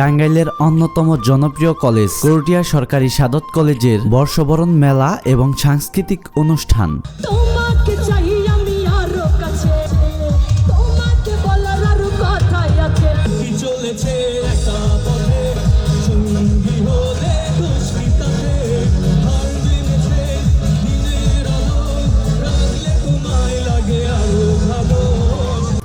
টাঙ্গাইলের অন্যতম জনপ্রিয় কলেজ করটিয়া সরকারি সাদত কলেজের বর্ষবরণ মেলা এবং সাংস্কৃতিক অনুষ্ঠান। তোমাকে চাই আমি আরো কাছে, তোমাকে বলার আরো কথাই আছে। কি চলেছে একটা পথে, সঙ্গী হলে দুষ্কৃতাতে হার মেনেছে দিনের আলো, রাখলে তোমায় লাগে আরো ভালো।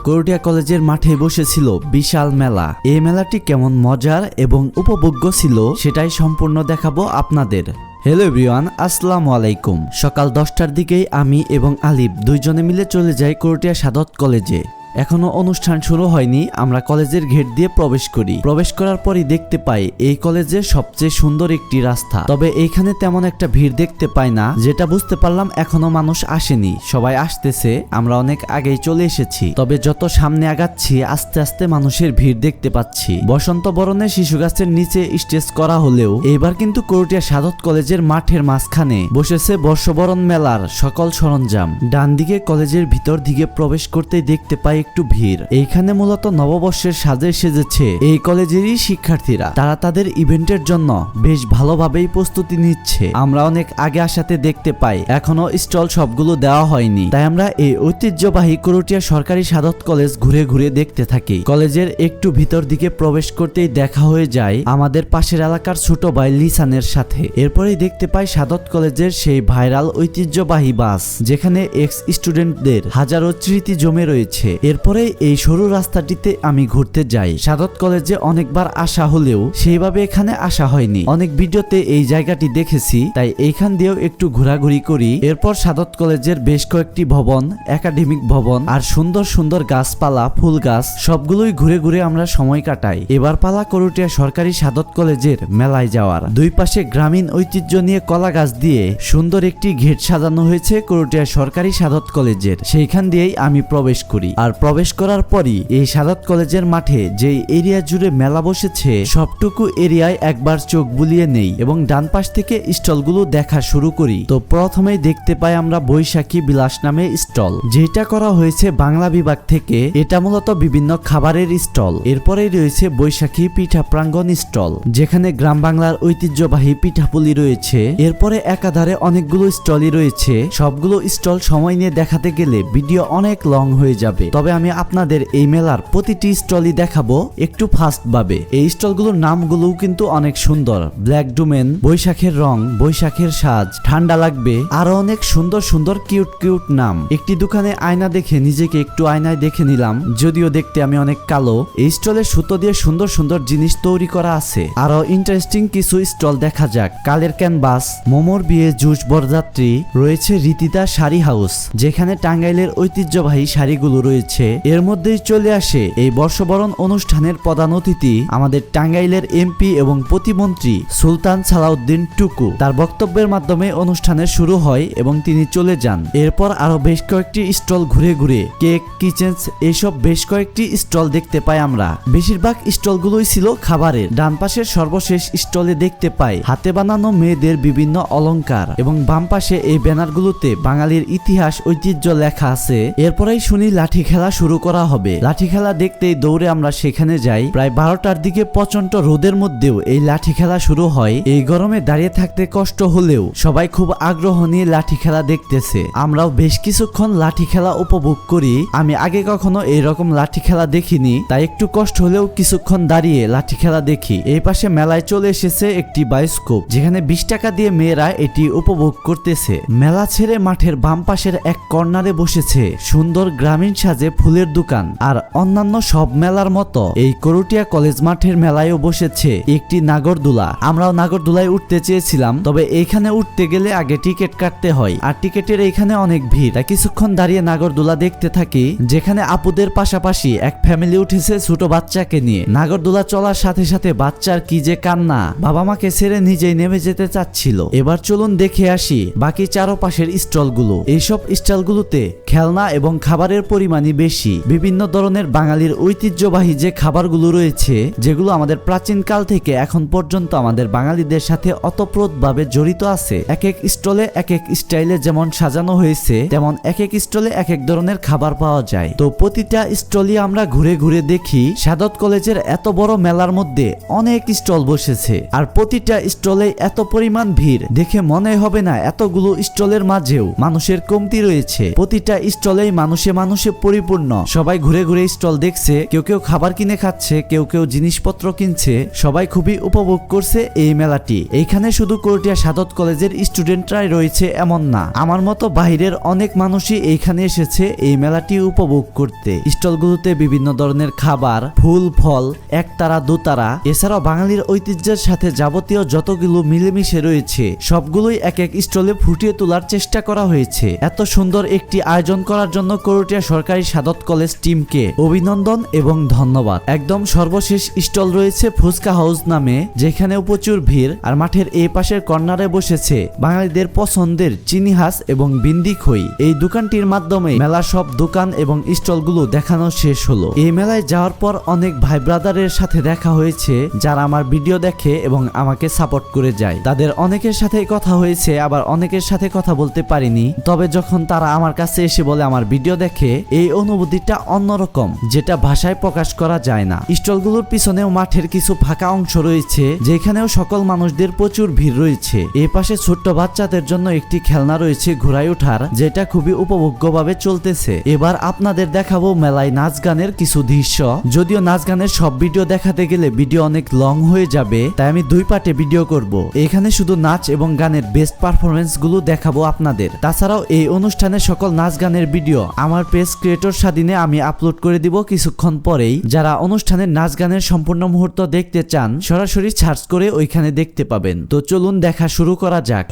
করটিয়া কলেজের মাঠে বসেছিল বিশাল মেলা। এই মেলাটি কেমন মজার এবং উপভোগ্য ছিল সেটাই সম্পূর্ণ দেখাবো আপনাদের। হ্যালো এভরিওয়ান, আসসালামু আলাইকুম। সকাল 10টার দিকেই আমি এবং আলিফ দুইজনে মিলে চলে যাই করটিয়া সাদত কলেজে। এখনো অনুষ্ঠান শুরু হয়নি, আমরা কলেজের গেট দিয়ে প্রবেশ করি। প্রবেশ করার পরই দেখতে পাই এই কলেজের সবচেয়ে সুন্দর একটি রাস্তা। তবে এইখানে তেমন একটা ভিড় দেখতে পাই না, যেটা বুঝতে পারলাম এখনো মানুষ আসেনি, সবাই আসতেছে, আমরা অনেক আগেই চলে এসেছি। তবে যত সামনে আগাচ্ছি আস্তে আস্তে মানুষের ভিড় দেখতে পাচ্ছি। বসন্ত বরণে শিশু গাছের নিচে স্টেজ করা হলেও এবার কিন্তু করটিয়া সাদত কলেজের মাঠের মাঝখানে বসেছে বর্ষবরণ মেলার সকল সরঞ্জাম। ডান দিকে কলেজের ভিতর দিকে প্রবেশ করতেই দেখতে পাই একটু ভিড়। এইখানে মূলত নববর্ষের সাজে সেজেছে এই কলেজেরই শিক্ষার্থীরা। তারা তাদের ইভেন্টের জন্য বেশ ভালোভাবেই প্রস্তুতি নিচ্ছে। আমরা অনেক আগে আসাতে দেখতে পাই এখনো স্টল সবগুলো দেওয়া হয়নি, তাই আমরা এই ঐতিহ্যবাহী করটিয়া সরকারি সাদত কলেজ ঘুরে ঘুরে দেখতে থাকি। কলেজের একটু ভিতর দিকে প্রবেশ করতেই দেখা হয়ে যায় আমাদের পাশের এলাকার ছোট ভাই লিসানের সাথে। এরপরেই দেখতে পাই সাদত কলেজের সেই ভাইরাল ঐতিহ্যবাহী বাস, যেখানে এক্স স্টুডেন্টদের হাজারো স্মৃতি জমে রয়েছে। এরপরে এই সরু রাস্তাটিতে আমি ঘুরতে যাই। সাদত কলেজে অনেকবার আসা হলেও সেইভাবে এখানে আসা হয়নি। অনেক ভিডিওতে এই জায়গাটি দেখেছি, তাই এইখান দিয়েও একটু ঘোরাঘুরি করি। এরপর সাদত কলেজের বেশ কয়েকটি ভবন, একাডেমিক ভবন আর সুন্দর সুন্দর গাছপালা, ফুল গাছ সবগুলোই ঘুরে ঘুরে আমরা সময় কাটাই। এবার পালা করটিয়া সরকারি সাদত কলেজের মেলায় যাওয়ার। দুই পাশে গ্রামীণ ঐতিহ্য নিয়ে কলা গাছ দিয়ে সুন্দর একটি গেট সাজানো হয়েছে করটিয়া সরকারি সাদত কলেজের। সেইখান দিয়েই আমি প্রবেশ করি। আর প্রবেশ করার পরই এই সাদত কলেজের মাঠে যে এরিয়া জুড়ে মেলা বসেছে সবটুকু এরিয়ায় একবার চোখ বুলিয়ে নেই এবং ডান পাশ থেকে স্টলগুলো দেখা শুরু করি। তো প্রথমেই দেখতে পাই আমরা বৈশাখী বিলাস নামে স্টল, যেটা করা হয়েছে বাংলা বিভাগ থেকে। এটা মূলত বিভিন্ন খাবারের স্টল। এরপরেই রয়েছে বৈশাখী পিঠা প্রাঙ্গণ স্টল, যেখানে গ্রাম বাংলার ঐতিহ্যবাহী পিঠাপুলি রয়েছে। এরপরে একাধারে অনেকগুলো স্টলই রয়েছে। সবগুলো স্টল সময় নিয়ে দেখাতে গেলে ভিডিও অনেক লং হয়ে যাবে, তবে আমি আপনাদের এই মেলার প্রতিটি স্টলই দেখাবো একটু ফাস্ট ভাবে। এই স্টলগুলোর নামগুলোও কিন্তু অনেক সুন্দর। ব্ল্যাক ডোমেন, বৈশাখের রং, বৈশাখের সাজ, ঠান্ডা লাগবে, আরো অনেক সুন্দর সুন্দর কিউট কিউট নাম। একটি দোকানে আয়না দেখে নিজেকে একটু আয়নায় দেখে নিলাম, যদিও দেখতে আমি অনেক কালো। এই স্টলে সুতো দিয়ে সুন্দর সুন্দর জিনিস তৈরি করা আছে। আরো ইন্টারেস্টিং কিছু স্টল দেখা যাক। কালের ক্যানভাস, মোমোর বিয়ে, জুস বরযাত্রী, রয়েছে রীতিতা শাড়ি হাউস, যেখানে টাঙ্গাইলের ঐতিহ্যবাহী শাড়িগুলো রয়েছে। এর মধ্যেই চলে আসে এই বর্ষবরণ অনুষ্ঠানের প্রধান অতিথি, আমাদের টাঙ্গাইলের এমপি এবং প্রতিমন্ত্রী সুলতান সালাউদ্দিন টুকু। তার বক্তব্যের মাধ্যমে অনুষ্ঠানের শুরু হয় এবং তিনি চলে যান। এরপর আরো বেশ কয়েকটি স্টল ঘুরে ঘুরে কেক, কিচেন্স, এইসব বেশ কয়েকটি স্টল দেখতে পাই আমরা। বেশিরভাগ স্টলগুলোই ছিল খাবারের। ডান পাশের সর্বশেষ স্টলে দেখতে পাই হাতে বানানো মেয়েদের বিভিন্ন অলংকার এবং বাম পাশে এই ব্যানারগুলোতে বাঙালির ইতিহাস ঐতিহ্য লেখা আছে। এরপরেই শুনি লাঠি খেলা শুরু করা হবে। লাঠি খেলা দেখতেই দৌড়ে আমরা সেখানে যাই। প্রায় 12টার দিকে প্রচন্ড রোদের মধ্যেও এই লাঠি খেলা শুরু হয়। এই গরমে দাঁড়িয়ে থাকতে কষ্ট হলেও সবাই খুব আগ্রহ নিয়ে লাঠি খেলা দেখতেছে। আমরাও বেশ কিছুক্ষণ লাঠি খেলা উপভোগ করি। আমি আগে কখনো এইরকম লাঠি খেলা দেখিনি, তাই একটু কষ্ট হলেও কিছুক্ষণ দাঁড়িয়ে লাঠি খেলা দেখি। এই পাশে মেলায় চলে এসেছে একটি বায়োস্কোপ, যেখানে 20 টাকা দিয়ে মেয়েরা এটি উপভোগ করতেছে। মেলা ছেড়ে মাঠের বাম পাশের এক কর্নারে বসেছে সুন্দর গ্রামীণ সাজে ফুলের দোকান। আর অন্যান্য সব মেলার মতো এই করটিয়া কলেজ মাঠের মেলায়ও বসেছে একটি নাগরদোলা। আমরাও নাগরদোলায় উঠতে চেয়েছিলাম, তবে এইখানে উঠতে গেলে আগে টিকিট কাটতে হয়, আর টিকিটের এইখানে অনেক ভিড়। তাই কিছুক্ষণ দাঁড়িয়ে নাগরদোলা দেখতে থাকি, যেখানে আপুদের পাশাপাশি এক ফ্যামিলি উঠেছে ছোট বাচ্চাকে নিয়ে। নাগরদোলা চলার সাথে সাথে বাচ্চার কি যে কান্না, বাবা মাকে ছেড়ে নিজেই নেমে যেতে চাচ্ছিল। এবার চলুন দেখে আসি বাকি চারপাশের স্টলগুলো। এইসব স্টলগুলোতে খেলনা এবং খাবারের পরিমাণই বেশি। বিভিন্ন ধরনের বাঙালির ঐতিহ্যবাহী যে খাবারগুলো রয়েছে, যেগুলো আমাদের প্রাচীনকাল থেকে এখন পর্যন্ত আমাদের বাঙালিদের সাথে অতপ্রোতভাবে জড়িত আছে। এক এক স্টলে এক এক স্টাইলে যেমন সাজানো হয়েছে, তেমন এক এক স্টলে এক এক ধরনের খাবার পাওয়া যায়। তো প্রতিটা স্টলই আমরা ঘুরে ঘুরে দেখি। সাদত কলেজের এত বড় মেলার মধ্যে অনেক স্টল বসেছে, আর প্রতিটা স্টলে এত পরিমাণ ভিড় দেখে মনে হবে না এতগুলো স্টলের মাঝেও মানুষের কমতি রয়েছে। প্রতিটা স্টলেই মানুষে মানুষে পরিপূর্ণ। সবাই ঘুরে ঘুরে স্টল দেখছে, কেউ কেউ খাবার কিনে খাচ্ছে, কেউ কেউ জিনিসপত্র কিনছে। সবাই খুবই উপভোগ করছে এই মেলাটি। এইখানে শুধু করটিয়া সাদত কলেজের স্টুডেন্টরাই রয়েছে এমন না, আমার মতো বাইরের অনেক মানুষই এইখানে এসেছে এই মেলাটি উপভোগ করতে। স্টলগুলোতে বিভিন্ন ধরনের খাবার, ফুল, ফল, একতারা, দোতারা, এছাড়াও বাঙালির ঐতিহ্যের সাথে যাবতীয় যতগুলো মিলেমিশে রয়েছে সবগুলোই এক এক স্টলে ফুটিয়ে তোলার চেষ্টা করা হয়েছে। এত সুন্দর একটি আয়োজন করার জন্য করটিয়া সরকারি সাদত কলেজ টিমকে অভিনন্দন এবং ধন্যবাদ। একদম সর্বশেষ স্টল রয়েছে ফুচকা হাউস নামে, যেখানেও প্রচুর ভিড়। আর মাঠের এই পাশের কর্নারে বসেছে বাঙালিদের পছন্দের চিনি হাঁস এবং বিন্দি খই। এই দোকানটির মাধ্যমে মেলার সব দোকান এবং স্টলগুলো দেখানো শেষ হলো। এই মেলায় যাওয়ার পর অনেক ভাই ব্রাদারের সাথে দেখা হয়েছে, যারা আমার ভিডিও দেখে এবং আমাকে সাপোর্ট করে যায়। তাদের অনেকের সাথেই কথা হয়েছে, আবার অনেকের সাথে কথা বলতে পারিনি। তবে যখন তারা আমার কাছে এসে বলে আমার ভিডিও দেখে, এই অনুভূতিটা অন্যরকম, যেটা ভাষায় প্রকাশ করা যায় না। স্টলগুলোর পিছনেও মাঠের কিছু ফাঁকা অংশ রয়েছে, যেখানেও সকল মানুষদের প্রচুর ভিড় রয়েছে। এই পাশে ছোট্ট বাচ্চাদের জন্য একটি খেলনা রয়েছে ঘোড়ায় ওঠার, যেটা খুবই উপভোগ্যভাবে চলতেছে। এবার আপনাদের দেখাবো মেলায় নাচ গানের কিছু দৃশ্য। যদিও নাচ গানের সব ভিডিও দেখাতে গেলে ভিডিও অনেক লং হয়ে যাবে, তাই আমি 2 পার্টে ভিডিও করব। এখানে শুধু নাচ এবং গানের বেস্ট পারফরমেন্স গুলো দেখাবো আপনাদের। তাছাড়াও এই অনুষ্ঠানের সকল নাচ গানের ভিডিও আমার পেজ ক্রিয়েটর স্বাধীনে আমি আপলোড করে দিব কিছুক্ষণ পরেই। যারা অনুষ্ঠানের নাচ গানের সম্পূর্ণ মুহূর্ত দেখতে চান, সরাসরি সার্চ করে ওইখানে দেখতে পাবেন। তো চলুন দেখা শুরু করা যাক।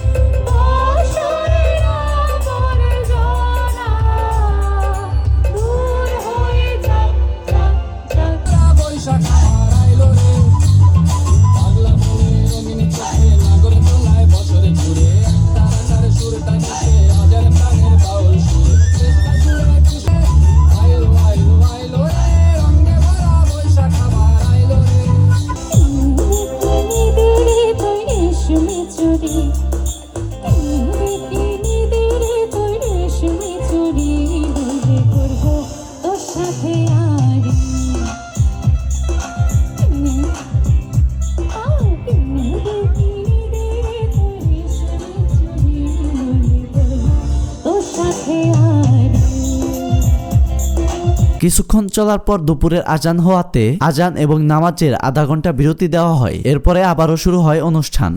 কিছুক্ষণ চলার পর দুপুরের আজান হওয়াতে আজান এবং নামাজের আধা ঘন্টা বিরতি দেওয়া হয়। এরপরে আবারও শুরু হয় অনুষ্ঠান।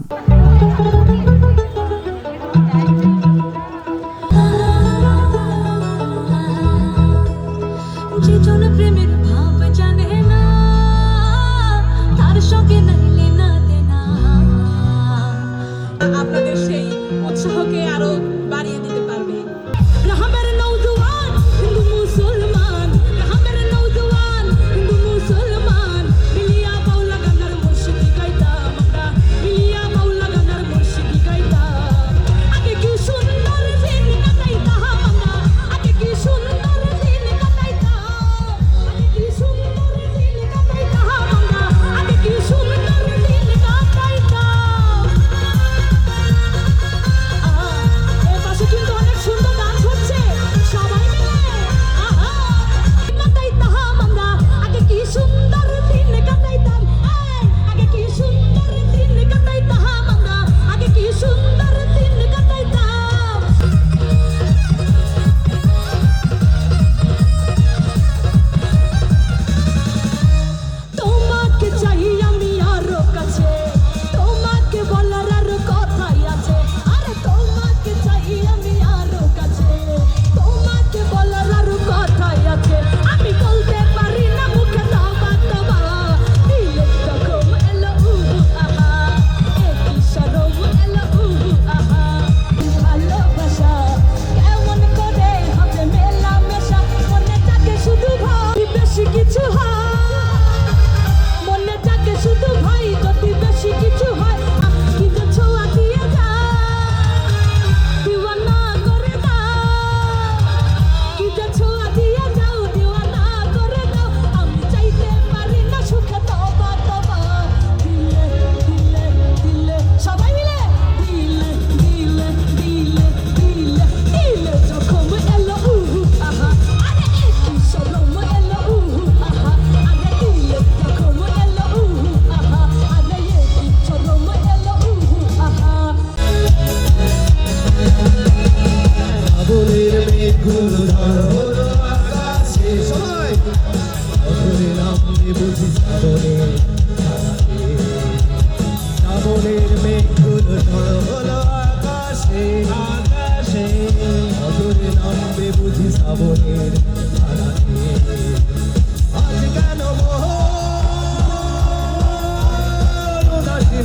আপনাদের সেই উৎসাহকে আরো বাড়িয়ে দিতে পারবে। রাহামের নওজওয়ান হিন্দু মুসলমান, রাহামের নওজওয়ান হিন্দু মুসলমান, মিলিয়া বাউলা গানার মুর্শিদি গাইতাম আমরা, মিলিয়া বাউলা গানার মুর্শিদি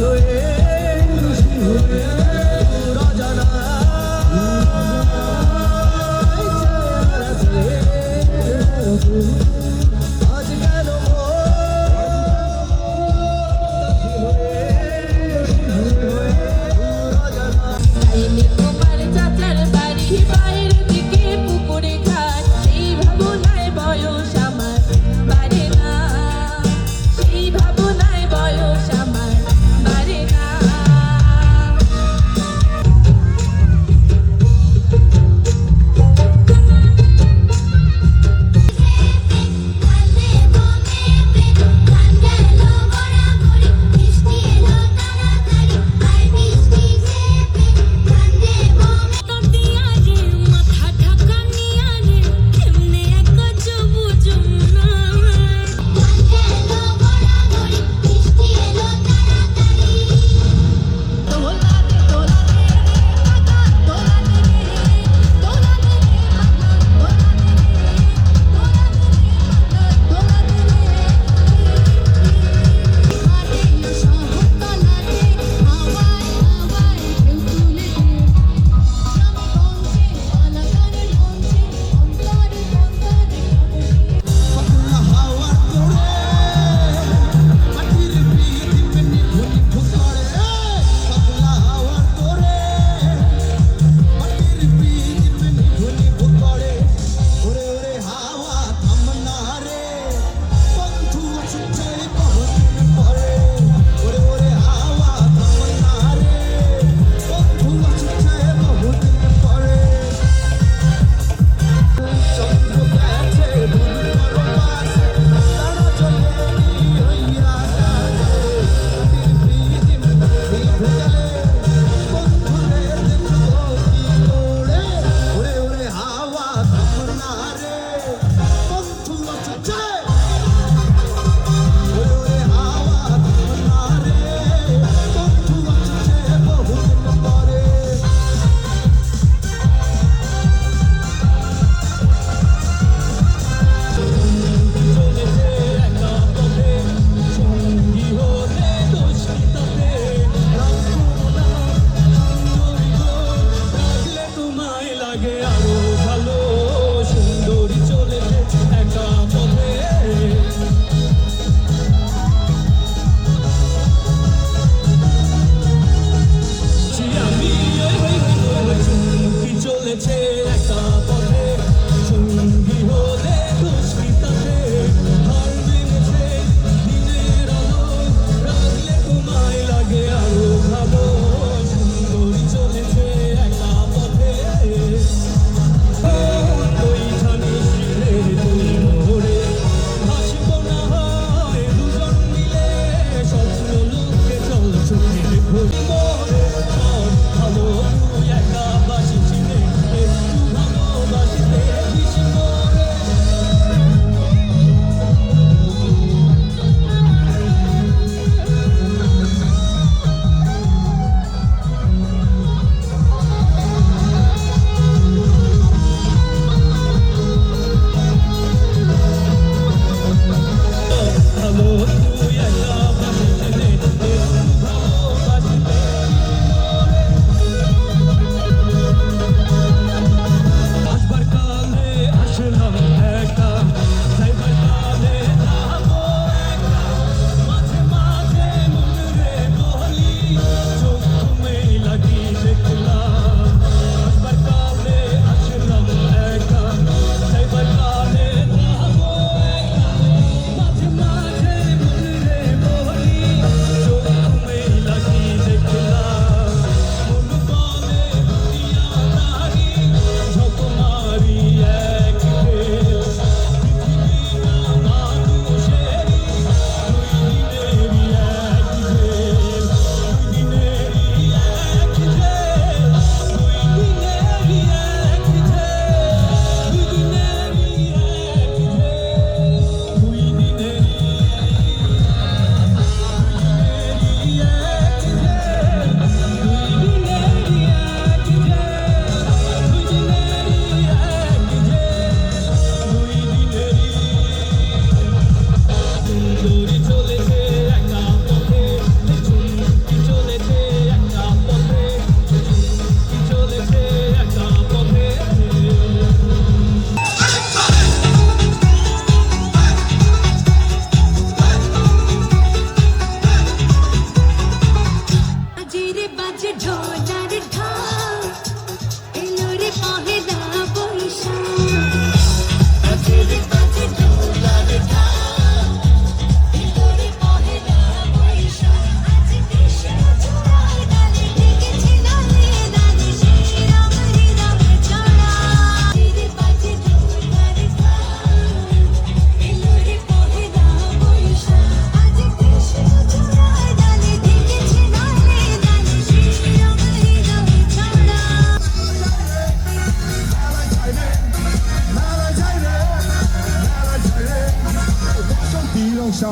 হয়ে দূর অজানায় চেহারাতে আজ কেন তাইলে তোমার চাচার বাড়ি বাইরের দিকে পুকুরে ঘাট সেই ভাবনায় বয়স আমার বাড়ে না সেই ভাবনায় বয়স আমার বাড়ে না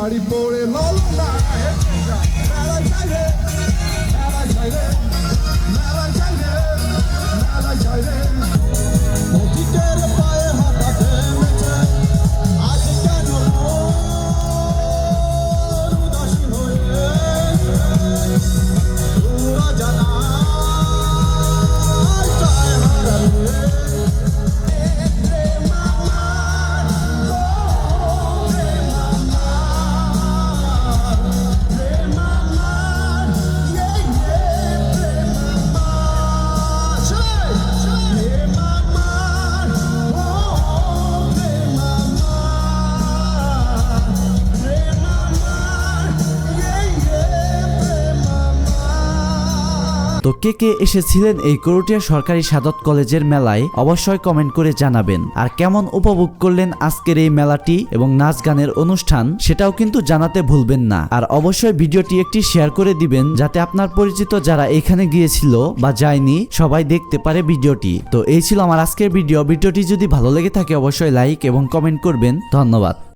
শাড়ি পরে ললনা হেঁটে যায় মেলায় যাই রে মেলায় যাই রে মেলায় যাই রে মেলায় যাই রে পথিকের পায়ে হাঁটা থেমেছে আজ কেন মন উদাসীন হয়ে তোরা জানা চায় হারালে তো কে কে এসেছিলেন এই করটিয়া সরকারি সাদত কলেজের মেলায় অবশ্যই কমেন্ট করে জানাবেন। আর কেমন উপভোগ করলেন আজকের এই মেলাটি এবং নাচ গানের অনুষ্ঠান সেটাও কিন্তু জানাতে ভুলবেন না। আর অবশ্যই ভিডিওটি একটি শেয়ার করে দিবেন যাতে আপনার পরিচিত যারা এখানে গিয়েছিল বা যায়নি সবাই দেখতে পারে ভিডিওটি। তো এই ছিল আমার আজকের ভিডিওটি যদি ভালো লেগে থাকে অবশ্যই লাইক এবং কমেন্ট করবেন। ধন্যবাদ।